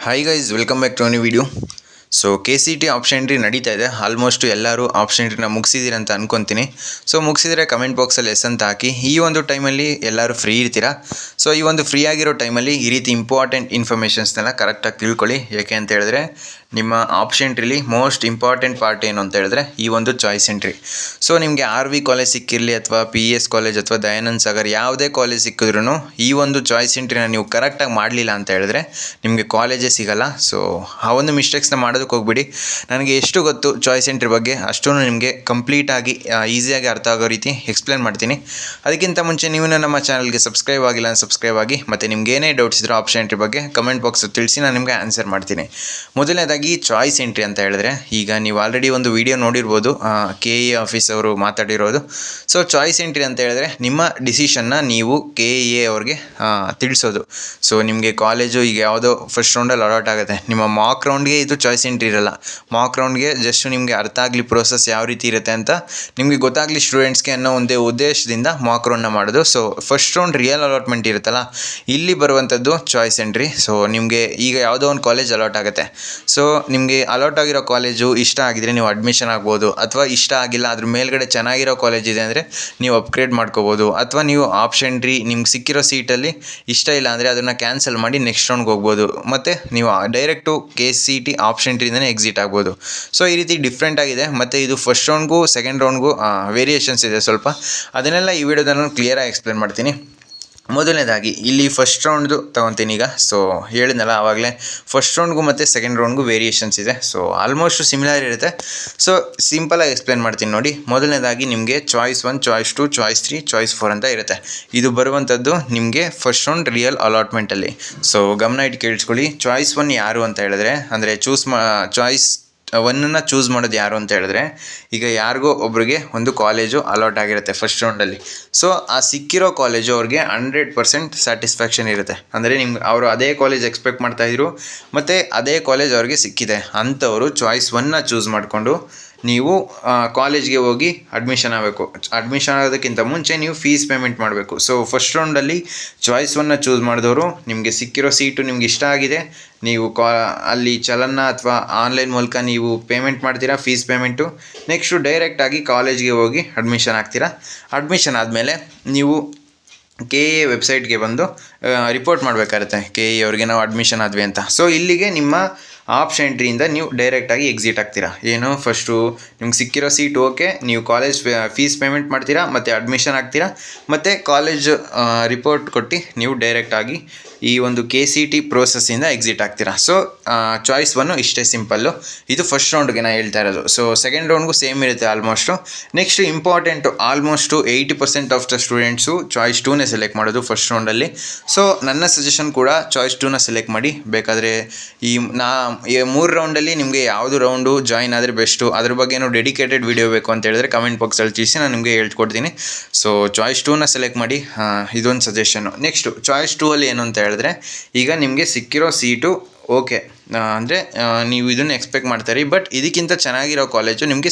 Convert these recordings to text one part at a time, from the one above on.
Hi guys, welcome back to new video. So KCET option entry ನಡೀತಾ ಇದೆ. Almost ಎಲ್ಲರೂ option ಎಂಟ್ರಿನ ಮುಗಿಸಿದ್ದೀರ ಅಂತ ಅನ್ಕೊತೀನಿ. ಸೊ ಮುಗಿಸಿದರೆ ಕಮೆಂಟ್ ಬಾಕ್ಸಲ್ಲಿ ಎಸ್ ಅಂತ ಹಾಕಿ. ಈ ಒಂದು ಟೈಮಲ್ಲಿ ಎಲ್ಲರೂ ಫ್ರೀ ಇರ್ತೀರಾ. ಸೊ ಈ ಒಂದು ಫ್ರೀ ಆಗಿರೋ ಟೈಮಲ್ಲಿ ಈ ರೀತಿ ಇಂಪಾರ್ಟೆಂಟ್ ಇನ್ಫಾರ್ಮೇಷನ್ಸ್ನೆಲ್ಲ ಕರೆಕ್ಟಾಗಿ ತಿಳ್ಕೊಳ್ಳಿ. ಯಾಕೆ ಅಂತ ಹೇಳಿದ್ರೆ ನಿಮ್ಮ ಆಪ್ಷನ್ ಎಂಟ್ರಿಲಿ ಮೋಸ್ಟ್ ಇಂಪಾರ್ಟೆಂಟ್ ಪಾರ್ಟ್ ಏನು ಅಂತ ಹೇಳಿದ್ರೆ ಈ ಒಂದು ಚಾಯ್ಸ್ ಎಂಟ್ರಿ. ಸೊ ನಿಮಗೆ RV ಕಾಲೇಜ್ ಸಿಕ್ಕಿರಲಿ ಅಥವಾ PES ಕಾಲೇಜ್ ಅಥವಾ ದಯಾನಂದ್ ಸಾಗರ್ ಯಾವುದೇ ಕಾಲೇಜ್ ಸಿಕ್ಕಿದ್ರೂ ಈ ಒಂದು ಚಾಯ್ಸ್ ಎಂಟ್ರಿನ ನೀವು ಕರೆಕ್ಟಾಗಿ ಮಾಡಲಿಲ್ಲ ಅಂತ ಹೇಳಿದ್ರೆ ನಿಮಗೆ ಕಾಲೇಜೇ ಸಿಗಲ್ಲ. ಸೊ ಆ ಒಂದು ಮಿಸ್ಟೇಕ್ಸ್ನ ಮಾಡೋದಕ್ಕೆ ಹೋಗ್ಬಿಡಿ. ನನಗೆ ಎಷ್ಟು ಗೊತ್ತು ಚಾಯ್ಸ್ ಎಂಟ್ರಿ ಬಗ್ಗೆ ಅಷ್ಟೂ ನಿಮಗೆ ಕಂಪ್ಲೀಟಾಗಿ ಈಸಿಯಾಗಿ ಅರ್ಥ ಆಗೋ ರೀತಿ ಎಕ್ಸ್ಪ್ಲೇನ್ ಮಾಡ್ತೀನಿ. ಅದಕ್ಕಿಂತ ಮುಂಚೆ ನೀವು ನಮ್ಮ ಚಾನಲ್ಗೆ ಸಬ್ಸ್ಕ್ರೈಬ್ ಆಗಿಲ್ಲ ಸಬ್ಸ್ಕ್ರೈಬ್ ಆಗಿ. ಮತ್ತು ನಿಮ್ಗೆ ಏನೇ ಡೌಟ್ಸ್ ಇದ್ದರೂ ಆಪ್ಷನ್ ಎಂಟ್ರಿ ಬಗ್ಗೆ ಕಮೆಂಟ್ ಬಾಕ್ಸ್ ತಿಳಿಸಿ, ನಾನು ನಿಮಗೆ ಆನ್ಸರ್ ಮಾಡ್ತೀನಿ. ಮೊದಲನೇದಾಗಿ ಚಾಯ್ಸ್ ಎಂಟ್ರಿ ಅಂತ ಹೇಳಿದ್ರೆ ಈಗ ನೀವು ಆಲ್ರೆಡಿ ಒಂದು ವಿಡಿಯೋ ನೋಡಿರ್ಬೋದು, KE ಆಫೀಸ್ ಅವರು ಮಾತಾಡಿರೋದು. ಸೊ ಚಾಯ್ಸ್ ಎಂಟ್ರಿ ಅಂತ ಹೇಳಿದ್ರೆ ನಿಮ್ಮ ಡಿಸಿಷನ್ನ ನೀವು KE ಅವ್ರಿಗೆ ತಿಳಿಸೋದು. ಸೊ ನಿಮಗೆ ಕಾಲೇಜು ಈಗ ಯಾವುದೋ ಫಸ್ಟ್ ರೌಂಡಲ್ಲಿ ಅಲಾಟ್ ಆಗುತ್ತೆ, ನಿಮ್ಮ ಮಾಕ್ ರೌಂಡ್ಗೆ ಇದು ಚಾಯ್ಸ್ ಎಂಟ್ರಿ ಇರಲ್ಲ. ಮಾಕ್ ರೌಂಡ್ಗೆ ಜಸ್ಟ್ ನಿಮಗೆ ಅರ್ಥ ಆಗಲಿ ಪ್ರೋಸೆಸ್ ಯಾವ ರೀತಿ ಇರುತ್ತೆ ಅಂತ ನಿಮಗೆ ಗೊತ್ತಾಗಲಿ ಸ್ಟೂಡೆಂಟ್ಸ್ಗೆ ಅನ್ನೋ ಒಂದೇ ಉದ್ದೇಶದಿಂದ ಮಾಕ್ ರೌಂಡ್ನ ಮಾಡೋದು. So first round real allotment ಇರುತ್ತಲ್ಲ, ಇಲ್ಲಿ ಬರುವಂಥದ್ದು ಚಾಯ್ಸ್ ಎಂಟ್ರಿ. ಸೊ ನಿಮಗೆ ಈಗ ಯಾವುದೋ ಒಂದು ಕಾಲೇಜ್ ಅಲಾಟ್ ಆಗುತ್ತೆ. ಸೊ ನಿಮಗೆ ಅಲಾಟ್ ಆಗಿರೋ ಕಾಲೇಜು ಇಷ್ಟ ಆಗಿದ್ರೆ ನೀವು ಅಡ್ಮಿಷನ್ ಆಗ್ಬೋದು, ಅಥವಾ ಇಷ್ಟ ಆಗಿಲ್ಲ ಅದ್ರ ಮೇಲ್ಗಡೆ ಚೆನ್ನಾಗಿರೋ ಕಾಲೇಜ್ ಇದೆ ಅಂದರೆ ನೀವು ಅಪ್ಗ್ರೇಡ್ ಮಾಡ್ಕೋಬೋದು, ಅಥವಾ ನೀವು ಆಪ್ಷನ್ ಎಂಟ್ರಿ ನಿಮ್ಗೆ ಸಿಕ್ಕಿರೋ ಸೀಟಲ್ಲಿ ಇಷ್ಟ ಇಲ್ಲ ಅಂದರೆ ಅದನ್ನು ಕ್ಯಾನ್ಸಲ್ ಮಾಡಿ ನೆಕ್ಸ್ಟ್ ರೌಂಡ್ಗೆ ಹೋಗ್ಬೋದು. ಮತ್ತು ನೀವು ಡೈರೆಕ್ಟು KCET ಆಪ್ಷನ್ ಎಂಟ್ರಿಯಿಂದನೇ ಎಕ್ಸಿಟ್ ಆಗ್ಬೋದು. ಸೊ ಈ ರೀತಿ ಡಿಫ್ರೆಂಟ್ ಆಗಿದೆ. ಮತ್ತು ಇದು ಫಸ್ಟ್ ರೌಂಡ್ಗೂ ಸೆಕೆಂಡ್ ರೌಂಡ್ಗೂ ವೇರಿಯೇಷನ್ಸ್ ಇದೆ ಸ್ವಲ್ಪ. ಅದನ್ನೆಲ್ಲ ಈ ವಿಡಿಯೋದಲ್ಲಿ ನಾನು ಕ್ಲಿಯರಾಗಿ ಎಕ್ಸ್ಪ್ಲೇನ್ ಮಾಡ್ತೀನಿ. ಮೊದಲನೇದಾಗಿ ಇಲ್ಲಿ ಫಸ್ಟ್ ರೌಂಡ್ದು ತೊಗೊತೀನಿ ಈಗ. ಸೊ ಹೇಳಿದ್ನಲ್ಲ ಆವಾಗಲೇ, ಫಸ್ಟ್ ರೌಂಡ್ಗೂ ಮತ್ತು ಸೆಕೆಂಡ್ ರೌಂಡ್ಗೂ ವೇರಿಯೇಷನ್ಸ್ ಇದೆ. ಸೊ ಆಲ್ಮೋಸ್ಟ್ ಸಿಮಿಲರ್ ಇರುತ್ತೆ. ಸೊ ಸಿಂಪಲಾಗಿ ಎಕ್ಸ್ಪ್ಲೇನ್ ಮಾಡ್ತೀನಿ ನೋಡಿ. ಮೊದಲನೇದಾಗಿ ನಿಮಗೆ ಚಾಯ್ಸ್ 1, ಚಾಯ್ಸ್ 2, ಚಾಯ್ಸ್ 3, ಚಾಯ್ಸ್ 4 ಅಂತ ಇರುತ್ತೆ. ಇದು ಬರುವಂಥದ್ದು ನಿಮಗೆ ಫಸ್ಟ್ ರೌಂಡ್ ರಿಯಲ್ ಅಲಾಟ್ಮೆಂಟಲ್ಲಿ. ಸೊ ಗಮನ ಇಟ್ಟು ಕೇಳಿಸ್ಕೊಳ್ಳಿ. ಚಾಯ್ಸ್ 1 ಯಾರು ಅಂತ ಹೇಳಿದ್ರೆ, ಅಂದರೆ ಚಾಯ್ಸ್ 1ನ್ನು ಚೂಸ್ ಮಾಡೋದು ಯಾರು ಅಂತ ಹೇಳಿದ್ರೆ, ಈಗ ಯಾರಿಗೋ ಒಬ್ರಿಗೆ ಒಂದು ಕಾಲೇಜು ಅಲಾಟ್ ಆಗಿರುತ್ತೆ ಫಸ್ಟ್ ರೌಂಡಲ್ಲಿ. ಸೊ ಆ ಸಿಕ್ಕಿರೋ ಕಾಲೇಜು ಅವ್ರಿಗೆ 100% ಸ್ಯಾಟಿಸ್ಫ್ಯಾಕ್ಷನ್ ಇರುತ್ತೆ. ಅಂದರೆ ನಿಮ್ಗೆ ಅವರು ಅದೇ ಕಾಲೇಜ್ ಎಕ್ಸ್ಪೆಕ್ಟ್ ಮಾಡ್ತಾಯಿದ್ರು ಮತ್ತು ಅದೇ ಕಾಲೇಜ್ ಅವ್ರಿಗೆ ಸಿಕ್ಕಿದೆ ಅಂಥವರು ಚಾಯ್ಸ್ 1ನ ಚೂಸ್ ಮಾಡಿಕೊಂಡು ನೀವು ಕಾಲೇಜ್ಗೆ ಹೋಗಿ ಅಡ್ಮಿಷನ್ ಆಗಬೇಕು. ಅಡ್ಮಿಷನ್ ಆಗೋದಕ್ಕಿಂತ ಮುಂಚೆ ನೀವು ಫೀಸ್ ಪೇಮೆಂಟ್ ಮಾಡಬೇಕು. ಸೊ ಫಸ್ಟ್ ರೌಂಡಲ್ಲಿ ಚಾಯ್ಸ್ 1ನ ಚೂಸ್ ಮಾಡಿದವರು ನಿಮಗೆ ಸಿಕ್ಕಿರೋ ಸೀಟು ನಿಮ್ಗೆ ಇಷ್ಟ ಆಗಿದೆ, ನೀವು ಅಲ್ಲಿ ಚಲನ ಅಥವಾ ಆನ್ಲೈನ್ ಮೂಲಕ ನೀವು ಪೇಮೆಂಟ್ ಮಾಡ್ತೀರಾ ಫೀಸ್ ಪೇಮೆಂಟು. ನೆಕ್ಸ್ಟು ಡೈರೆಕ್ಟಾಗಿ ಕಾಲೇಜ್ಗೆ ಹೋಗಿ ಅಡ್ಮಿಷನ್ ಆಗ್ತೀರಾ. ಅಡ್ಮಿಷನ್ ಆದಮೇಲೆ ನೀವು KE ವೆಬ್ಸೈಟ್ಗೆ ಬಂದು ರಿಪೋರ್ಟ್ ಮಾಡಬೇಕಾಗುತ್ತೆ KE ಅವ್ರಿಗೆ ನಾವು ಅಡ್ಮಿಷನ್ ಆದ್ವಿ ಅಂತ. ಸೊ ಇಲ್ಲಿಗೆ ನಿಮ್ಮ ಆಪ್ಷನ್ ಎಂಟ್ರಿಯಿಂದ ನೀವು ಡೈರೆಕ್ಟಾಗಿ ಎಕ್ಸಿಟ್ ಆಗ್ತೀರಾ. ಏನು ಫಸ್ಟು ನಿಮ್ಗೆ ಸಿಕ್ಕಿರೋ ಸೀಟ್ ಓಕೆ, ನೀವು ಕಾಲೇಜ್ ಫೀಸ್ ಪೇಮೆಂಟ್ ಮಾಡ್ತೀರಾ ಮತ್ತು ಅಡ್ಮಿಷನ್ ಆಗ್ತೀರಾ. ಮತ್ತು ಕಾಲೇಜ್ ರಿಪೋರ್ಟ್ ಕೊಟ್ಟು ನೀವು ಡೈರೆಕ್ಟಾಗಿ ಈ ಒಂದು KCET ಪ್ರೋಸೆಸ್ಸಿಂದ ಎಕ್ಸಿಟ್ ಆಗ್ತೀರಾ. ಸೊ ಚಾಯ್ಸ್ 1 ಇಷ್ಟೇ ಸಿಂಪಲ್ಲು. ಇದು ಫಸ್ಟ್ ರೌಂಡ್ಗೆ ನಾನು ಹೇಳ್ತಾ ಇರೋದು. ಸೊ ಸೆಕೆಂಡ್ ರೌಂಡ್ಗೂ ಸೇಮ್ ಇರುತ್ತೆ almost. Next important, almost 80% of the students choice 2ನೇ ಸೆಲೆಕ್ಟ್ ಮಾಡೋದು ಫಸ್ಟ್ ರೌಂಡಲ್ಲಿ. ಸೊ ನನ್ನ ಸಜೆಷನ್ ಕೂಡ ಚಾಯ್ಸ್ 2ನ ಸೆಲೆಕ್ಟ್ ಮಾಡಿ. ಬೇಕಾದರೆ ಈ 3 ರೌಂಡಲ್ಲಿ ನಿಮಗೆ ಯಾವುದು ರೌಂಡು ಜಾಯಿನ್ ಆದರೆ ಬೆಸ್ಟು, ಅದ್ರ ಬಗ್ಗೆನೂ ಡೆಡಿಕೇಟೆಡ್ ವಿಡಿಯೋ ಬೇಕು ಅಂತ ಹೇಳಿದ್ರೆ ಕಮೆಂಟ್ ಬಾಕ್ಸಲ್ಲಿ ತಿಳಿಸಿ, ನಾನು ನಿಮಗೆ ಹೇಳ್ಕೊಡ್ತೀನಿ. ಸೊ ಚಾಯ್ಸ್ 2ನ ಸೆಲೆಕ್ಟ್ ಮಾಡಿ, ಇದೊಂದು ಸಜೆಷನ್ನು. ನೆಕ್ಸ್ಟು ಚಾಯ್ಸ್ 2ಅಲ್ಲಿ ಏನು ಅಂತ ಹೇಳಿದ್ರೆ, ಈಗ ನಿಮಗೆ ಸಿಕ್ಕಿರೋ ಸೀಟು ಓಕೆ ಅಂದರೆ ನೀವು ಇದನ್ನು ಎಕ್ಸ್ಪೆಕ್ಟ್ ಮಾಡ್ತಾರೆ, ಬಟ್ ಇದಕ್ಕಿಂತ ಚೆನ್ನಾಗಿರೋ ಕಾಲೇಜು ನಿಮಗೆ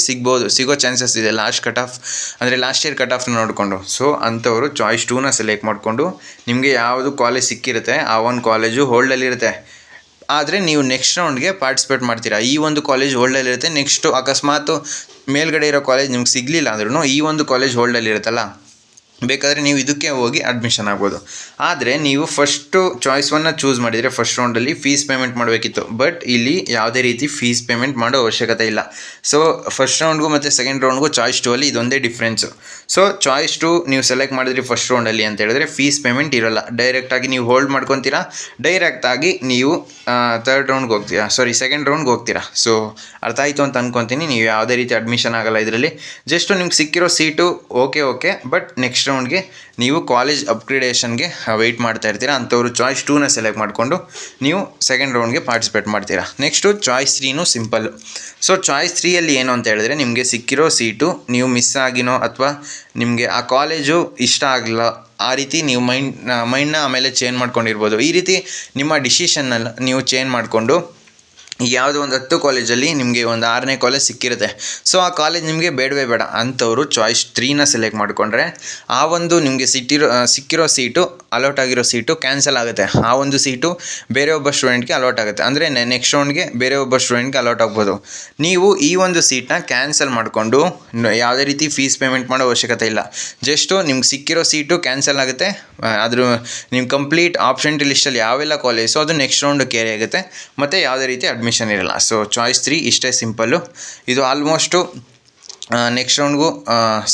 ಸಿಗೋ ಚಾನ್ಸಸ್ ಇದೆ ಲಾಸ್ಟ್ ಕಟ್ ಆಫ್, ಅಂದರೆ ಲಾಸ್ಟ್ ಇಯರ್ ಕಟ್ ಆಫ್ನ ನೋಡಿಕೊಂಡು. ಸೊ ಅಂಥವರು ಚಾಯ್ಸ್ 2ನ ಸೆಲೆಕ್ಟ್ ಮಾಡಿಕೊಂಡು ನಿಮಗೆ ಯಾವುದು ಕಾಲೇಜ್ ಸಿಕ್ಕಿರುತ್ತೆ ಆ ಒಂದು ಕಾಲೇಜು ಹೋಲ್ಡಲ್ಲಿರುತ್ತೆ. ಆದರೆ ನೀವು ನೆಕ್ಸ್ಟ್ ರೌಂಡ್ಗೆ ಪಾರ್ಟಿಸಿಪೇಟ್ ಮಾಡ್ತೀರಾ. ಈ ಒಂದು ಕಾಲೇಜ್ ಹೋಲ್ಡಲ್ಲಿರುತ್ತೆ. ನೆಕ್ಸ್ಟು ಅಕಸ್ಮಾತ್ ಮೇಲ್ಗಡೆ ಇರೋ ಕಾಲೇಜ್ ನಿಮ್ಗೆ ಸಿಗಲಿಲ್ಲ ಅಂದ್ರೂ ಈ ಒಂದು ಕಾಲೇಜ್ ಹೋಲ್ಡಲ್ಲಿರುತ್ತಲ್ಲ, ಬೇಕಾದರೆ ನೀವು ಇದಕ್ಕೆ ಹೋಗಿ ಅಡ್ಮಿಷನ್ ಆಗ್ಬೋದು. ಆದರೆ ನೀವು ಫಸ್ಟು ಚಾಯ್ಸ್ 1ನ ಚೂಸ್ ಮಾಡಿದರೆ ಫಸ್ಟ್ ರೌಂಡಲ್ಲಿ ಫೀಸ್ ಪೇಮೆಂಟ್ ಮಾಡಬೇಕಿತ್ತು. ಬಟ್ ಇಲ್ಲಿ ಯಾವುದೇ ರೀತಿ ಫೀಸ್ ಪೇಮೆಂಟ್ ಮಾಡೋ ಅವಶ್ಯಕತೆ ಇಲ್ಲ. ಸೊ ಫಸ್ಟ್ ರೌಂಡ್ಗೂ ಮತ್ತು ಸೆಕೆಂಡ್ ರೌಂಡ್ಗೂ ಚಾಯ್ಸ್ 2ಅಲ್ಲಿ ಇದೊಂದೇ ಡಿಫ್ರೆನ್ಸು. ಸೊ ಚಾಯ್ಸ್ 2 ನೀವು ಸೆಲೆಕ್ಟ್ ಮಾಡಿದ್ರಿ ಫಸ್ಟ್ ರೌಂಡಲ್ಲಿ ಅಂತ ಹೇಳಿದ್ರೆ ಫೀಸ್ ಪೇಮೆಂಟ್ ಇರೋಲ್ಲ. ಡೈರೆಕ್ಟಾಗಿ ನೀವು ಹೋಲ್ಡ್ ಮಾಡ್ಕೊತೀರಾ, ಡೈರೆಕ್ಟಾಗಿ ನೀವು ಸೆಕೆಂಡ್ ರೌಂಡ್ಗೆ ಹೋಗ್ತೀರಾ. ಸೊ ಅರ್ಥ ಆಯಿತು ಅಂತ ಅಂದ್ಕೊತೀನಿ. ನೀವು ಯಾವುದೇ ರೀತಿ ಅಡ್ಮಿಷನ್ ಆಗೋಲ್ಲ ಇದರಲ್ಲಿ. ಜಸ್ಟು ನಿಮ್ಗೆ ಸಿಕ್ಕಿರೋ ಸೀಟು ಓಕೆ, ಬಟ್ ನೆಕ್ಸ್ಟ್ ರೌಂಡ್ಗೆ ನೀವು ಕಾಲೇಜ್ ಅಪ್ಗ್ರೇಡೇಷನ್ಗೆ ವೆಯ್ಟ್ ಮಾಡ್ತಾ ಇರ್ತೀರಾ. ಅಂಥವ್ರು ಚಾಯ್ಸ್ 2ನ ಸೆಲೆಕ್ಟ್ ಮಾಡಿಕೊಂಡು ನೀವು ಸೆಕೆಂಡ್ ರೌಂಡ್ಗೆ ಪಾರ್ಟಿಸಿಪೇಟ್ ಮಾಡ್ತೀರಾ. ನೆಕ್ಸ್ಟು ಚಾಯ್ಸ್ 3ನೂ ಸಿಂಪಲ್ಲು. ಸೊ ಚಾಯ್ಸ್ 3ಅಲ್ಲಿ ಏನು ಅಂತ ಹೇಳಿದ್ರೆ, ನಿಮಗೆ ಸಿಕ್ಕಿರೋ ಸೀಟು ನೀವು ಮಿಸ್ ಆಗಿನೋ ಅಥವಾ ನಿಮಗೆ ಆ ಕಾಲೇಜು ಇಷ್ಟ ಆಗಲ್ಲ, ಆ ರೀತಿ ನೀವು ಮೈಂಡ್ನ ಆಮೇಲೆ ಚೇಂಜ್ ಮಾಡ್ಕೊಂಡಿರ್ಬೋದು. ಈ ರೀತಿ ನಿಮ್ಮ ಡಿಸಿಷನ್ನೆಲ್ಲ ನೀವು ಚೇಂಜ್ ಮಾಡಿಕೊಂಡು ಯಾವುದೋ ಒಂದು 10 ಕಾಲೇಜಲ್ಲಿ ನಿಮಗೆ ಒಂದು 6ನೇ ಕಾಲೇಜ್ ಸಿಕ್ಕಿರುತ್ತೆ. ಸೊ ಆ ಕಾಲೇಜ್ ನಿಮಗೆ ಬೇಡವೇ ಬೇಡ ಅಂಥವ್ರು ಚಾಯ್ಸ್ 3ನ ಸೆಲೆಕ್ಟ್ ಮಾಡಿಕೊಂಡ್ರೆ ಆ ಒಂದು ನಿಮಗೆ ಸಿಕ್ಕಿರೋ ಸೀಟು ಅಲಾಟ್ ಆಗಿರೋ ಸೀಟು ಕ್ಯಾನ್ಸಲ್ ಆಗುತ್ತೆ. ಆ ಒಂದು ಸೀಟು ಬೇರೆ ಒಬ್ಬ ಸ್ಟೂಡೆಂಟ್ಗೆ ಅಲಾಟ್ ಆಗುತ್ತೆ. ಅಂದರೆ ನೆಕ್ಸ್ಟ್ ರೌಂಡ್ಗೆ ಬೇರೆ ಒಬ್ಬ ಸ್ಟೂಡೆಂಟ್ಗೆ ಅಲಾಟ್ ಆಗ್ಬೋದು. ನೀವು ಈ ಒಂದು ಸೀಟನ್ನ ಕ್ಯಾನ್ಸಲ್ ಮಾಡಿಕೊಂಡು ಯಾವುದೇ ರೀತಿ ಫೀಸ್ ಪೇಮೆಂಟ್ ಮಾಡೋ ಅವಶ್ಯಕತೆ ಇಲ್ಲ. ಜಸ್ಟು ನಿಮ್ಗೆ ಸಿಕ್ಕಿರೋ ಸೀಟು ಕ್ಯಾನ್ಸಲ್ ಆಗುತ್ತೆ. ಅದ್ರ ನಿಮ್ಮ ಕಂಪ್ಲೀಟ್ ಆಪ್ಷನ್ ಲಿಸ್ಟಲ್ಲಿ ಯಾವೆಲ್ಲ ಕಾಲೇಜು ಅದು ನೆಕ್ಸ್ಟ್ ರೌಂಡ್ ಕ್ಯಾರಿ ಆಗುತ್ತೆ ಮತ್ತು ಯಾವುದೇ ರೀತಿ ಅಡ್ಮಿಷನ್ ಇರಲ್ಲ. ಸೊ ಚಾಯ್ಸ್ 3 ಇಷ್ಟೇ ಸಿಂಪಲ್ಲು. ಇದು ಆಲ್ಮೋಸ್ಟು ನೆಕ್ಸ್ಟ್ ರೌಂಡ್ಗೂ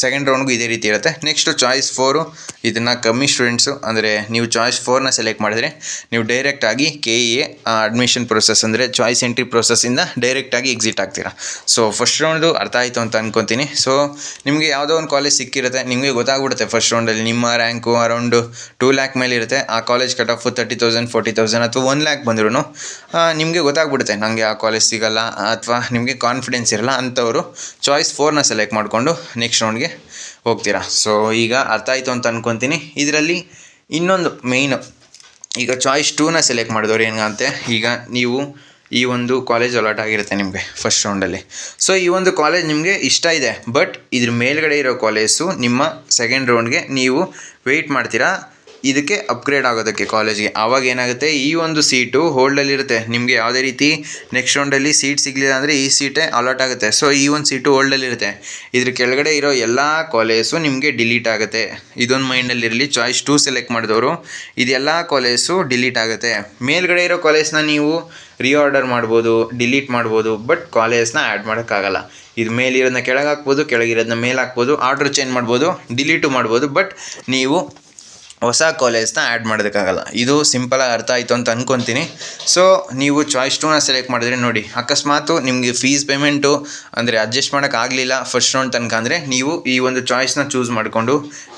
ಸೆಕೆಂಡ್ ರೌಂಡ್ಗೂ ಇದೇ ರೀತಿ ಇರುತ್ತೆ. ನೆಕ್ಸ್ಟು ಚಾಯ್ಸ್ 4 ಇದನ್ನು ಕಮ್ಮಿ ಸ್ಟೂಡೆಂಟ್ಸು ಅಂದರೆ ನೀವು ಚಾಯ್ಸ್ 4ನ ಸೆಲೆಕ್ಟ್ ಮಾಡಿದರೆ ನೀವು ಡೈರೆಕ್ಟಾಗಿ KEA ಅಡ್ಮಿಷನ್ ಪ್ರೊಸೆಸ್ ಅಂದರೆ ಚಾಯ್ಸ್ ಎಂಟ್ರಿ ಪ್ರೊಸೆಸ್ಸಿಂದ ಡೈರೆಕ್ಟಾಗಿ ಎಕ್ಸಿಟ್ ಆಗ್ತೀರಾ. ಸೊ ಫಸ್ಟ್ ರೌಂಡು ಅರ್ಥ ಆಯಿತು ಅಂತ ಅಂದ್ಕೊತೀನಿ. ಸೊ ನಿಮಗೆ ಯಾವುದೋ ಒಂದು ಕಾಲೇಜ್ ಸಿಕ್ಕಿರುತ್ತೆ, ನಿಮಗೆ ಗೊತ್ತಾಗ್ಬಿಡುತ್ತೆ ಫಸ್ಟ್ ರೌಂಡಲ್ಲಿ ನಿಮ್ಮ ರ್ಯಾಂಕು ಅರೌಂಡು 2 ಲ್ಯಾಕ್ ಮೇಲೆ ಇರುತ್ತೆ. ಆ ಕಾಲೇಜ್ ಕಟ್ ಆಫು 30,000 40,000 ಅಥವಾ 1 ಲ್ಯಾಕ್ ಬಂದ್ರೂ ನಿಮಗೆ ಗೊತ್ತಾಗ್ಬಿಡುತ್ತೆ ನನಗೆ ಆ ಕಾಲೇಜ್ ಸಿಗಲ್ಲ ಅಥವಾ ನಿಮಗೆ ಕಾನ್ಫಿಡೆನ್ಸ್ ಇರಲ್ಲ. ಅಂಥವರು ಚಾಯ್ಸ್ 4ನ ಸೆಲೆಕ್ಟ್ ಮಾಡಿಕೊಂಡು ನೆಕ್ಸ್ಟ್ ರೌಂಡ್ಗೆ ಹೋಗ್ತೀರಾ. ಸೊ ಈಗ ಅರ್ಥ ಆಯಿತು ಅಂತ ಅಂದ್ಕೊತೀನಿ. ಇದರಲ್ಲಿ ಇನ್ನೊಂದು ಮೇಯ್ನು, ಈಗ ಚಾಯ್ಸ್ 2ನ ಸೆಲೆಕ್ಟ್ ಮಾಡಿದವ್ರು ಹೆಂಗಂತೆ, ಈಗ ನೀವು ಈ ಒಂದು ಕಾಲೇಜ್ ಅಲಾಟ್ ಆಗಿರುತ್ತೆ ನಿಮಗೆ ಫಸ್ಟ್ ರೌಂಡಲ್ಲಿ. ಸೊ ಈ ಒಂದು ಕಾಲೇಜ್ ನಿಮಗೆ ಇಷ್ಟ ಇದೆ, ಬಟ್ ಇದ್ರ ಮೇಲ್ಗಡೆ ಇರೋ ಕಾಲೇಜು ನಿಮ್ಮ ಸೆಕೆಂಡ್ ರೌಂಡ್ಗೆ ನೀವು ವೆಯ್ಟ್ ಮಾಡ್ತೀರಾ ಇದಕ್ಕೆ ಅಪ್ಗ್ರೇಡ್ ಆಗೋದಕ್ಕೆ ಕಾಲೇಜ್ಗೆ. ಆವಾಗ ಏನಾಗುತ್ತೆ, ಈ ಒಂದು ಸೀಟು ಹೋಲ್ಡಲ್ಲಿರುತ್ತೆ. ನಿಮಗೆ ಯಾವುದೇ ರೀತಿ ನೆಕ್ಸ್ಟ್ ರೌಂಡಲ್ಲಿ ಸೀಟ್ ಸಿಗಲಿಲ್ಲ ಅಂದರೆ ಈ ಸೀಟೇ ಅಲಾಟ್ ಆಗುತ್ತೆ. ಸೊ ಈ ಒಂದು ಸೀಟು ಹೋಲ್ಡಲ್ಲಿರುತ್ತೆ. ಇದ್ರ ಕೆಳಗಡೆ ಇರೋ ಎಲ್ಲ ಕಾಲೇಜು ನಿಮಗೆ ಡಿಲೀಟ್ ಆಗುತ್ತೆ. ಇದೊಂದು ಮೈಂಡಲ್ಲಿರಲಿ. ಚಾಯ್ಸ್ 2 ಸೆಲೆಕ್ಟ್ ಮಾಡಿದವರು ಇದೆಲ್ಲ ಕಾಲೇಜು ಡಿಲೀಟ್ ಆಗುತ್ತೆ. ಮೇಲ್ಗಡೆ ಇರೋ ಕಾಲೇಜ್ನ ನೀವು ರೀಆರ್ಡರ್ ಮಾಡ್ಬೋದು, ಡಿಲೀಟ್ ಮಾಡ್ಬೋದು, ಬಟ್ ಕಾಲೇಜ್ನ ಆ್ಯಡ್ ಮಾಡೋಕ್ಕಾಗಲ್ಲ. ಇದು ಮೇಲಿರೋದನ್ನ ಕೆಳಗೆ ಹಾಕ್ಬೋದು, ಕೆಳಗಿರೋದನ್ನ ಮೇಲೆ ಹಾಕ್ಬೋದು, ಆರ್ಡ್ರ್ ಚೇಂಜ್ ಮಾಡ್ಬೋದು, ಡಿಲೀಟು ಮಾಡ್ಬೋದು, ಬಟ್ ನೀವು ಹೊಸ ಕಾಲೇಜ್ನ ಆ್ಯಡ್ ಮಾಡೋದಕ್ಕಾಗಲ್ಲ. ಇದು ಸಿಂಪಲಾಗಿ ಅರ್ಥ ಆಯಿತು ಅಂತ ಅಂದ್ಕೊತೀನಿ. ಸೊ ನೀವು ಚಾಯ್ಸ್ 2ನ ಸೆಲೆಕ್ಟ್ ಮಾಡಿದ್ರೆ ನೋಡಿ, ಅಕಸ್ಮಾತು ನಿಮಗೆ ಫೀಸ್ ಪೇಮೆಂಟು ಅಂದರೆ ಅಡ್ಜಸ್ಟ್ ಮಾಡೋಕ್ಕಾಗಲಿಲ್ಲ ಫಸ್ಟ್ ರೌಂಡ್ ತನಕ ಅಂದರೆ ನೀವು ಈ ಒಂದು ಚಾಯ್ಸ್ನ ಚೂಸ್ ಮಾಡಿಕೊಂಡು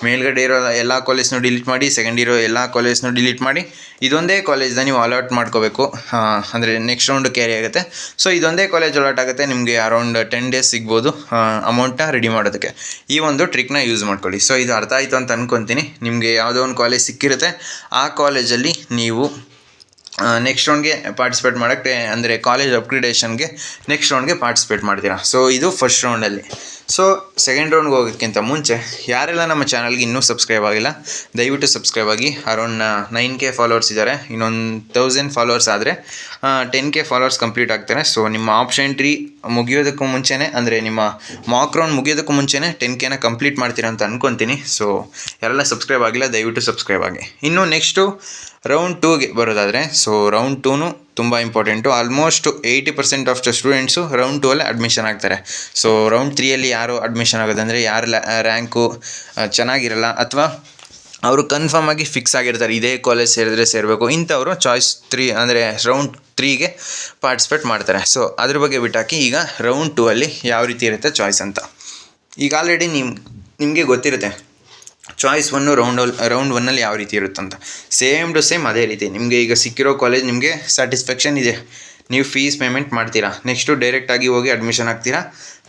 ಮೇಲ್ಗಡೆ ಇರೋ ಎಲ್ಲ ಕಾಲೇಜ್ನೂ ಡಿಲೀಟ್ ಮಾಡಿ, ಸೆಕೆಂಡ್ ಇರೋ ಎಲ್ಲ ಕಾಲೇಜ್ನೂ ಡಿಲೀಟ್ ಮಾಡಿ, ಇದೊಂದೇ ಕಾಲೇಜ್ನ ನೀವು ಅಲಾಟ್ ಮಾಡ್ಕೋಬೇಕು. ಅಂದರೆ ನೆಕ್ಸ್ಟ್ ರೌಂಡ್ ಕ್ಯಾರಿ ಆಗುತ್ತೆ. ಸೊ ಇದೊಂದೇ ಕಾಲೇಜ್ ಅಲಾಟ್ ಆಗುತ್ತೆ. ನಿಮಗೆ ಅರೌಂಡ್ 10 ಡೇಸ್ ಸಿಗ್ಬೋದು ಅಮೌಂಟ್ನ ರೆಡಿ ಮಾಡೋದಕ್ಕೆ. ಈ ಒಂದು ಟ್ರಿಕ್ನ ಯೂಸ್ ಮಾಡ್ಕೊಳ್ಳಿ. ಸೊ ಇದು ಅರ್ಥ ಆಯಿತು ಅಂತ ಅಂದ್ಕೊತೀನಿ. ನಿಮಗೆ ಯಾವುದೋ ಒಂದು ಕಾಲೇಜ್ ಸಿಕ್ಕಿರುತ್ತೆ, ಆ ಕಾಲೇಜಲ್ಲಿ ನೀವು ನೆಕ್ಸ್ಟ್ ರೌಂಡ್ಗೆ ಪಾರ್ಟಿಸಿಪೇಟ್ ಮಾಡೋಕ್ಕೆ ಅಂದರೆ ಕಾಲೇಜ್ ಅಪ್ಗ್ರೇಡೇಷನ್ಗೆ ನೆಕ್ಸ್ಟ್ ರೌಂಡ್ಗೆ ಪಾರ್ಟಿಸಿಪೇಟ್ ಮಾಡ್ತೀರಾ. ಸೊ ಇದು ಫಸ್ಟ್ ರೌಂಡಲ್ಲಿ. ಸೊ ಸೆಕೆಂಡ್ ರೌಂಡ್ಗೆ ಹೋಗೋದಕ್ಕಿಂತ ಮುಂಚೆ ಯಾರೆಲ್ಲ ನಮ್ಮ ಚಾನಲ್ಗೆ ಇನ್ನೂ ಸಬ್ಸ್ಕ್ರೈಬ್ ಆಗಿಲ್ಲ ದಯವಿಟ್ಟು ಸಬ್ಸ್ಕ್ರೈಬ್ ಆಗಿ. ಅರೌಂಡ್ 9K ಫಾಲೋವರ್ಸ್ ಇದ್ದಾರೆ. ಇನ್ನೊಂದು 1000 ಫಾಲೋವರ್ಸ್ ಆದರೆ 10K ಫಾಲೋವರ್ಸ್ ಕಂಪ್ಲೀಟ್ ಆಗ್ತಾರೆ. ಸೊ ನಿಮ್ಮ ಆಪ್ಷನ್ ಎಂಟ್ರಿ ಮುಗಿಯೋದಕ್ಕೂ ಮುಂಚೆನೇ ಅಂದರೆ ನಿಮ್ಮ ಮಾಕ್ ರೌಂಡ್ ಮುಗಿಯೋದಕ್ಕೂ ಮುಂಚೆನೇ 10Kನ ಕಂಪ್ಲೀಟ್ ಮಾಡ್ತೀರಾ ಅಂತ ಅಂದ್ಕೊತೀನಿ. ಸೊ ಯಾರೆಲ್ಲ ಸಬ್ಸ್ಕ್ರೈಬ್ ಆಗಿಲ್ಲ ದಯವಿಟ್ಟು ಸಬ್ಸ್ಕ್ರೈಬ್ ಆಗಿ. ಇನ್ನು ನೆಕ್ಸ್ಟು ರೌಂಡ್ 2ಗೆ ಬರೋದಾದರೆ, ಸೊ ರೌಂಡ್ 2 ತುಂಬ important. Almost 80% of the students round 2ಅಲ್ಲಿ ಅಡ್ಮಿಷನ್ ಆಗ್ತಾರೆ. ಸೊ ರೌಂಡ್ 3ಯಲ್ಲಿ ಯಾರು ಅಡ್ಮಿಷನ್ ಆಗೋದಂದರೆ ಯಾರು ರ್ಯಾಂಕು ಚೆನ್ನಾಗಿರಲ್ಲ ಅಥವಾ ಅವರು ಕನ್ಫರ್ಮ್ ಆಗಿ ಫಿಕ್ಸ್ ಆಗಿರ್ತಾರೆ ಇದೇ ಕಾಲೇಜ್ ಸೇರಿದ್ರೆ ಸೇರಬೇಕು, ಇಂಥವರು ಚಾಯ್ಸ್ 3 ಅಂದರೆ ರೌಂಡ್ 3ಗೆ ಪಾರ್ಟಿಸಿಪೇಟ್ ಮಾಡ್ತಾರೆ. ಸೊ ಅದ್ರ ಬಗ್ಗೆ ಬಿಟ್ಟಾಕಿ ಈಗ ರೌಂಡ್ 2ಅಲ್ಲಿ ಯಾವ ರೀತಿ ಇರುತ್ತೆ ಚಾಯ್ಸ್ ಅಂತ. ಈಗ ಆಲ್ರೆಡಿ ನಿಮಗೆ ಗೊತ್ತಿರುತ್ತೆ ಚಾಯ್ಸ್ 1 ರೌಂಡ್ 1ಅಲ್ಲಿ ಯಾವ ರೀತಿ ಇರುತ್ತಂತ. ಸೇಮ್ ಟು ಸೇಮ್ ಅದೇ ರೀತಿ ನಿಮಗೆ ಈಗ ಸಿಕ್ಕಿರೋ ಕಾಲೇಜ್ ನಿಮಗೆ ಸ್ಯಾಟಿಸ್ಫ್ಯಾಕ್ಷನ್ ಇದೆ, ನೀವು ಫೀಸ್ ಪೇಮೆಂಟ್ ಮಾಡ್ತೀರಾ, ನೆಕ್ಸ್ಟು ಡೈರೆಕ್ಟಾಗಿ ಹೋಗಿ ಅಡ್ಮಿಷನ್ ಆಗ್ತೀರಾ,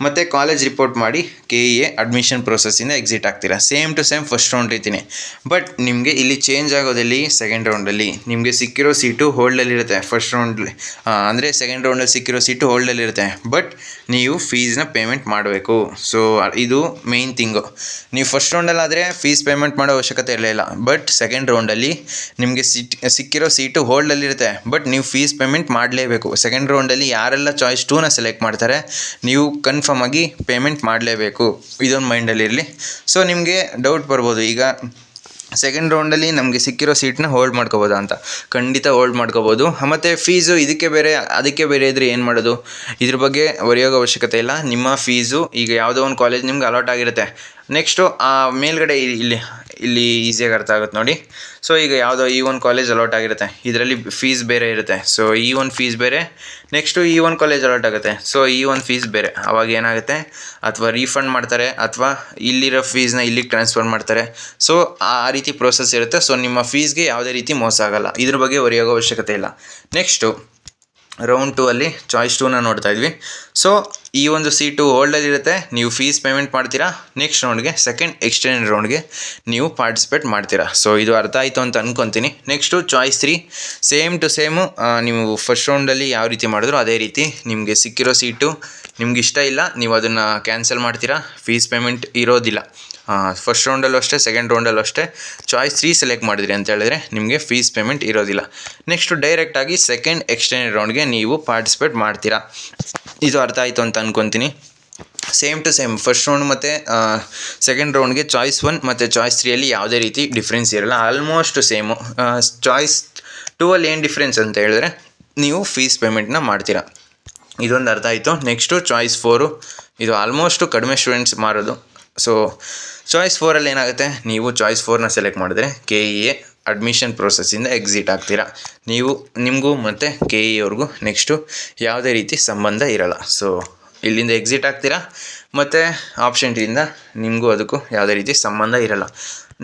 ಮತ್ತು ಕಾಲೇಜ್ ರಿಪೋರ್ಟ್ ಮಾಡಿ KEA ಅಡ್ಮಿಷನ್ ಪ್ರೊಸೆಸ್ಸಿಂದ ಎಕ್ಸಿಟ್ ಆಗ್ತೀರಾ. Same to same first round ರೀತಿನೇ. ಬಟ್ ನಿಮಗೆ ಇಲ್ಲಿ ಚೇಂಜ್ ಆಗೋದಲ್ಲಿ ಸೆಕೆಂಡ್ ರೌಂಡಲ್ಲಿ ನಿಮಗೆ ಸಿಕ್ಕಿರೋ ಸೀಟು ಹೋಲ್ಡಲ್ಲಿರುತ್ತೆ. ಫಸ್ಟ್ ರೌಂಡಲ್ಲಿ ಅಂದರೆ ಸೆಕೆಂಡ್ ರೌಂಡಲ್ಲಿ ಸಿಕ್ಕಿರೋ ಸೀಟು ಹೋಲ್ಡಲ್ಲಿರುತ್ತೆ, ಬಟ್ ನೀವು ಫೀಸ್ನ ಪೇಮೆಂಟ್ ಮಾಡಬೇಕು. ಸೊ ಇದು ಮೇಯ್ನ್ ಥಿಂಗು. ನೀವು ಫಸ್ಟ್ ರೌಂಡಲ್ಲಾದರೆ ಫೀಸ್ ಪೇಮೆಂಟ್ ಮಾಡೋ ಅವಶ್ಯಕತೆ ಇರಲಿಲ್ಲ, ಬಟ್ ಸೆಕೆಂಡ್ ರೌಂಡಲ್ಲಿ ನಿಮಗೆ ಸಿಕ್ಕಿರೋ ಸೀಟು ಹೋಲ್ಡಲ್ಲಿರುತ್ತೆ, ಬಟ್ ನೀವು ಫೀಸ್ ಪೇಮೆಂಟ್ ಮಾಡಲೇಬೇಕು. ಸೆಕೆಂಡ್ ರೌಂಡಲ್ಲಿ ಯಾರೆಲ್ಲ ಚಾಯ್ಸ್ 2ನ ಸೆಲೆಕ್ಟ್ ಮಾಡ್ತಾರೆ ನೀವು ಕನ್ಫರ್ಮ್ ಆಗಿ ಪೇಮೆಂಟ್ ಮಾಡಲೇಬೇಕು. ಇದೊಂದು ಮೈಂಡಲ್ಲಿರಲಿ. ಸೊ ನಿಮಗೆ ಡೌಟ್ ಬರ್ಬೋದು, ಈಗ ಸೆಕೆಂಡ್ ರೌಂಡಲ್ಲಿ ನಮಗೆ ಸಿಕ್ಕಿರೋ ಸೀಟ್ನ ಹೋಲ್ಡ್ ಮಾಡ್ಕೋಬೋದಾ ಅಂತ. ಖಂಡಿತ ಹೋಲ್ಡ್ ಮಾಡ್ಕೋಬೋದು. ಮತ್ತು ಫೀಸು ಇದಕ್ಕೆ ಬೇರೆ ಅದಕ್ಕೆ ಬೇರೆ ಇದ್ದರೆ ಏನು ಮಾಡೋದು, ಇದ್ರ ಬಗ್ಗೆ ಹೊರೆಯೋಗೋ ಅವಶ್ಯಕತೆ ಇಲ್ಲ. ನಿಮ್ಮ ಫೀಸು ಈಗ ಯಾವುದೋ ಒಂದು ಕಾಲೇಜ್ ನಿಮ್ಗೆ ಅಲಾಟ್ ಆಗಿರುತ್ತೆ, ನೆಕ್ಸ್ಟು ಆ ಮೇಲ್ಗಡೆ ಇಲ್ಲಿ ಈಸಿಯಾಗಿ ಅರ್ಥ ಆಗುತ್ತೆ ನೋಡಿ. ಸೊ ಈಗ ಯಾವುದೋ ಈ ಒಂದು ಕಾಲೇಜ್ ಅಲಾಟ್ ಆಗಿರುತ್ತೆ, ಇದರಲ್ಲಿ ಫೀಸ್ ಬೇರೆ ಇರುತ್ತೆ. ಸೊ ಈ ಒಂದು ಫೀಸ್ ಬೇರೆ, ನೆಕ್ಸ್ಟು ಈ ಒಂದು ಕಾಲೇಜ್ ಅಲಾಟ್ ಆಗುತ್ತೆ, ಸೊ ಈ ಒಂದು ಫೀಸ್ ಬೇರೆ. ಆವಾಗ ಏನಾಗುತ್ತೆ, ಅಥವಾ ರೀಫಂಡ್ ಮಾಡ್ತಾರೆ ಅಥವಾ ಇಲ್ಲಿರೋ ಫೀಸ್ನ ಇಲ್ಲಿಗೆ ಟ್ರಾನ್ಸ್ಫರ್ ಮಾಡ್ತಾರೆ. ಸೊ ಆ ರೀತಿ ಪ್ರೋಸೆಸ್ ಇರುತ್ತೆ. ಸೊ ನಿಮ್ಮ ಫೀಸ್ಗೆ ಯಾವುದೇ ರೀತಿ ಮೋಸ ಆಗೋಲ್ಲ, ಇದ್ರ ಬಗ್ಗೆ ಹೊರೆಯೋಗೋ ಅವಶ್ಯಕತೆ ಇಲ್ಲ. ನೆಕ್ಸ್ಟು ರೌಂಡ್ 2 ಅಲ್ಲಿ ಚಾಯ್ಸ್ 2ನ ನೋಡ್ತಾ ಇದ್ವಿ. ಸೊ ಈ ಒಂದು ಸೀಟು ಹೋಲ್ಡಲ್ಲಿರುತ್ತೆ, ನೀವು ಫೀಸ್ ಪೇಮೆಂಟ್ ಮಾಡ್ತೀರಾ, ನೆಕ್ಸ್ಟ್ ರೌಂಡ್ಗೆ ಸೆಕೆಂಡ್ ಎಕ್ಸ್ಟೆಂಡೆಡ್ ರೌಂಡ್ಗೆ ನೀವು ಪಾರ್ಟಿಸಿಪೇಟ್ ಮಾಡ್ತೀರಾ. ಸೊ ಇದು ಅರ್ಥ ಆಯಿತು ಅಂತ ಅಂದ್ಕೊತೀನಿ. Next choice 3 same to same, ನೀವು ಫಸ್ಟ್ ರೌಂಡಲ್ಲಿ ಯಾವ ರೀತಿ ಮಾಡಿದ್ರು ಅದೇ ರೀತಿ ನಿಮಗೆ ಸಿಕ್ಕಿರೋ ಸೀಟು ನಿಮ್ಗೆ ಇಷ್ಟ ಇಲ್ಲ, ನೀವು ಅದನ್ನು ಕ್ಯಾನ್ಸಲ್ ಮಾಡ್ತೀರಾ, ಫೀಸ್ ಪೇಮೆಂಟ್ ಇರೋದಿಲ್ಲ. ಫಸ್ಟ್ ರೌಂಡಲ್ಲೂ ಅಷ್ಟೇ, ಸೆಕೆಂಡ್ ರೌಂಡಲ್ಲೂ ಅಷ್ಟೇ ಚಾಯ್ಸ್ 3 ಸೆಲೆಕ್ಟ್ ಮಾಡಿದ್ರಿ ಅಂತ ಹೇಳಿದ್ರೆ ನಿಮಗೆ ಫೀಸ್ ಪೇಮೆಂಟ್ ಇರೋದಿಲ್ಲ. ನೆಕ್ಸ್ಟು ಡೈರೆಕ್ಟಾಗಿ ಸೆಕೆಂಡ್ ಎಕ್ಸ್ಟೆಂಡೆಡ್ ರೌಂಡ್ಗೆ ನೀವು ಪಾರ್ಟಿಸಿಪೇಟ್ ಮಾಡ್ತೀರಾ. ಇದು ಅರ್ಥ ಆಯಿತು ಅಂತ ಅಂದ್ಕೊತೀನಿ. Same to same first round ಮತ್ತು ಸೆಕೆಂಡ್ ರೌಂಡ್ಗೆ ಚಾಯ್ಸ್ 1 ಮತ್ತು ಚಾಯ್ಸ್ 3ಅಲ್ಲಿ ಯಾವುದೇ ರೀತಿ ಡಿಫ್ರೆನ್ಸ್ ಇರೋಲ್ಲ, ಆಲ್ಮೋಸ್ಟ್ ಸೇಮು. ಚಾಯ್ಸ್ 2ಅಲ್ಲಿ ಏನು ಡಿಫ್ರೆನ್ಸ್ ಅಂತ ಹೇಳಿದ್ರೆ ನೀವು ಫೀಸ್ ಪೇಮೆಂಟ್ನ ಮಾಡ್ತೀರಾ. ಇದೊಂದು ಅರ್ಥ ಆಯಿತು. ನೆಕ್ಸ್ಟು ಚಾಯ್ಸ್ 4, ಇದು ಆಲ್ಮೋಸ್ಟು ಕಡಿಮೆ ಸ್ಟೂಡೆಂಟ್ಸ್ ಮಾರೋದು. ಸೊ ಚಾಯ್ಸ್ 4ಅಲ್ಲಿ ಏನಾಗುತ್ತೆ, ನೀವು ಚಾಯ್ಸ್ 4ನ ಸೆಲೆಕ್ಟ್ ಮಾಡಿದ್ರೆ KEA ಅಡ್ಮಿಷನ್ ಪ್ರೋಸೆಸ್ಸಿಂದ ಎಕ್ಸಿಟ್ ಆಗ್ತೀರಾ. ನಿಮಗೂ ಮತ್ತು KEA ಅವ್ರಿಗೂ ನೆಕ್ಸ್ಟು ಯಾವುದೇ ರೀತಿ ಸಂಬಂಧ ಇರೋಲ್ಲ. ಸೊ ಇಲ್ಲಿಂದ ಎಕ್ಸಿಟ್ ಆಗ್ತೀರಾ ಮತ್ತು ಆಪ್ಷನ್ ಟ್ರೀಯಿಂದ ನಿಮಗೂ ಅದಕ್ಕೂ ಯಾವುದೇ ರೀತಿ ಸಂಬಂಧ ಇರೋಲ್ಲ.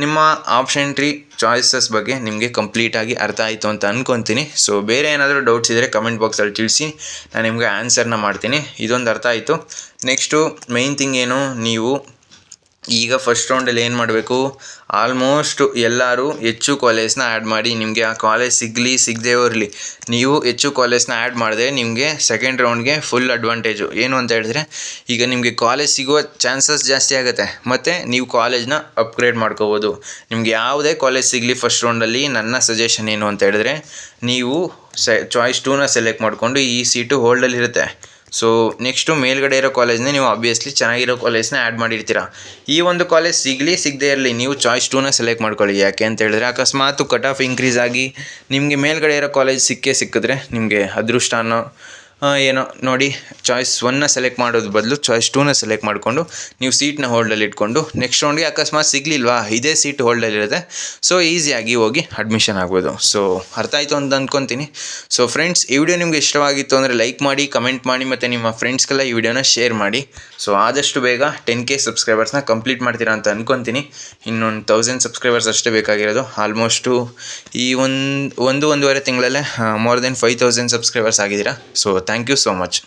ನಿಮ್ಮ ಆಪ್ಷನ್ ಟ್ರೀ ಚಾಯ್ಸಸ್ ಬಗ್ಗೆ ನಿಮಗೆ ಕಂಪ್ಲೀಟಾಗಿ ಅರ್ಥ ಆಯಿತು ಅಂತ ಅಂದ್ಕೊತೀನಿ. ಸೊ ಬೇರೆ ಏನಾದರೂ ಡೌಟ್ಸ್ ಇದ್ದರೆ ಕಮೆಂಟ್ ಬಾಕ್ಸಲ್ಲಿ ತಿಳಿಸಿ, ನಾನು ನಿಮಗೆ ಆನ್ಸರ್ನ ಮಾಡ್ತೀನಿ. ಇದೊಂದು ಅರ್ಥ ಆಯಿತು. ನೆಕ್ಸ್ಟು ಮೈನ್ ಥಿಂಗ್ ಏನು, ನೀವು ಈಗ ಫಸ್ಟ್ ರೌಂಡಲ್ಲಿ ಏನು ಮಾಡಬೇಕು, ಆಲ್ಮೋಸ್ಟು ಎಲ್ಲರೂ ಹೆಚ್ಚು ಕಾಲೇಜ್ನ ಆ್ಯಡ್ ಮಾಡಿ. ನಿಮಗೆ ಆ ಕಾಲೇಜ್ ಸಿಗದೇ ಇರಲಿ, ನೀವು ಹೆಚ್ಚು ಕಾಲೇಜ್ನ ಆ್ಯಡ್ ಮಾಡಿದ್ರೆ ನಿಮಗೆ ಸೆಕೆಂಡ್ ರೌಂಡ್ಗೆ ಫುಲ್ ಅಡ್ವಾಂಟೇಜು. ಏನು ಅಂತ ಹೇಳಿದ್ರೆ ಈಗ ನಿಮಗೆ ಕಾಲೇಜ್ ಸಿಗುವ ಚಾನ್ಸಸ್ ಜಾಸ್ತಿ ಆಗುತ್ತೆ ಮತ್ತು ನೀವು ಕಾಲೇಜ್ನ ಅಪ್ಗ್ರೇಡ್ ಮಾಡ್ಕೋಬೋದು. ನಿಮಗೆ ಯಾವುದೇ ಕಾಲೇಜ್ ಸಿಗಲಿ ಫಸ್ಟ್ ರೌಂಡಲ್ಲಿ ನನ್ನ ಸಜೆಷನ್ ಏನು ಅಂತ ಹೇಳಿದ್ರೆ ನೀವು ಚಾಯ್ಸ್ 2ನ ಸೆಲೆಕ್ಟ್ ಮಾಡಿಕೊಂಡು ಈ ಸೀಟು ಹೋಲ್ಡಲ್ಲಿರುತ್ತೆ. ಸೊ ನೆಕ್ಸ್ಟು ಮೇಲ್ಗಡೆ ಇರೋ ಕಾಲೇಜ್ನೇ ನೀವು ಆಬ್ವಿಯಸ್ಲಿ ಚೆನ್ನಾಗಿರೋ ಕಾಲೇಜ್ನ ಆ್ಯಡ್ ಮಾಡಿರ್ತೀರ. ಈ ಒಂದು ಕಾಲೇಜ್ ಸಿಗದೇ ಇರಲಿ, ನೀವು ಚಾಯ್ಸ್ 2ನ ಸೆಲೆಕ್ಟ್ ಮಾಡ್ಕೊಳ್ಳಿ. ಯಾಕೆ ಅಂತ ಹೇಳಿದ್ರೆ ಅಕಸ್ಮಾತ್ ಕಟ್ ಆಫ್ ಇನ್ಕ್ರೀಸ್ ಆಗಿ ನಿಮಗೆ ಮೇಲ್ಗಡೆ ಇರೋ ಕಾಲೇಜ್ ಸಿಕ್ಕಿದ್ರೆ ನಿಮಗೆ ಅದೃಷ್ಟನೋ ಏನೋ ನೋಡಿ ಚಾಯ್ಸ್ 1ನ ಸೆಲೆಕ್ಟ್ ಮಾಡೋದು ಬದಲು ಚಾಯ್ಸ್ 2ನ ಸೆಲೆಕ್ಟ್ ಮಾಡಿಕೊಂಡು ನೀವು ಸೀಟ್ನ ಹೋಲ್ಡಲ್ಲಿ ಇಟ್ಕೊಂಡು ನೆಕ್ಸ್ಟ್ ರೌಂಡ್ಗೆ ಅಕಸ್ಮಾತ್ ಸಿಗಲಿಲ್ವಾ, ಇದೇ ಸೀಟ್ ಹೋಲ್ಡಲ್ಲಿರುತ್ತೆ. ಸೊ ಈಸಿಯಾಗಿ ಹೋಗಿ ಅಡ್ಮಿಷನ್ ಆಗ್ಬೋದು. ಸೊ ಅರ್ಥ ಆಯಿತು ಅಂತ ಅಂದ್ಕೊತೀನಿ. ಸೊ ಫ್ರೆಂಡ್ಸ್, ಈ ವಿಡಿಯೋ ನಿಮಗೆ ಇಷ್ಟವಾಗಿತ್ತು ಅಂದರೆ ಲೈಕ್ ಮಾಡಿ, ಕಮೆಂಟ್ ಮಾಡಿ ಮತ್ತು ನಿಮ್ಮ ಫ್ರೆಂಡ್ಸ್ಗೆಲ್ಲ ಈ ವಿಡಿಯೋನ ಶೇರ್ ಮಾಡಿ. ಸೊ ಆದಷ್ಟು ಬೇಗ 10K ಸಬ್ಸ್ಕ್ರೈಬರ್ಸ್ನ ಕಂಪ್ಲೀಟ್ ಮಾಡ್ತೀರಾ ಅಂತ ಅಂದ್ಕೊತೀನಿ. ಇನ್ನೊಂದು 1000 ಸಬ್ಸ್ಕ್ರೈಬರ್ಸ್ ಅಷ್ಟೇ ಬೇಕಾಗಿರೋದು. ಆಲ್ಮೋಸ್ಟು ಈ ಒಂದೂವರೆ ತಿಂಗಳಲ್ಲೇ ಮೋರ್ ದೆನ್ 5000 ಸಬ್ಸ್ಕ್ರೈಬರ್ಸ್ ಆಗಿದ್ದೀರಾ. So thank you so much.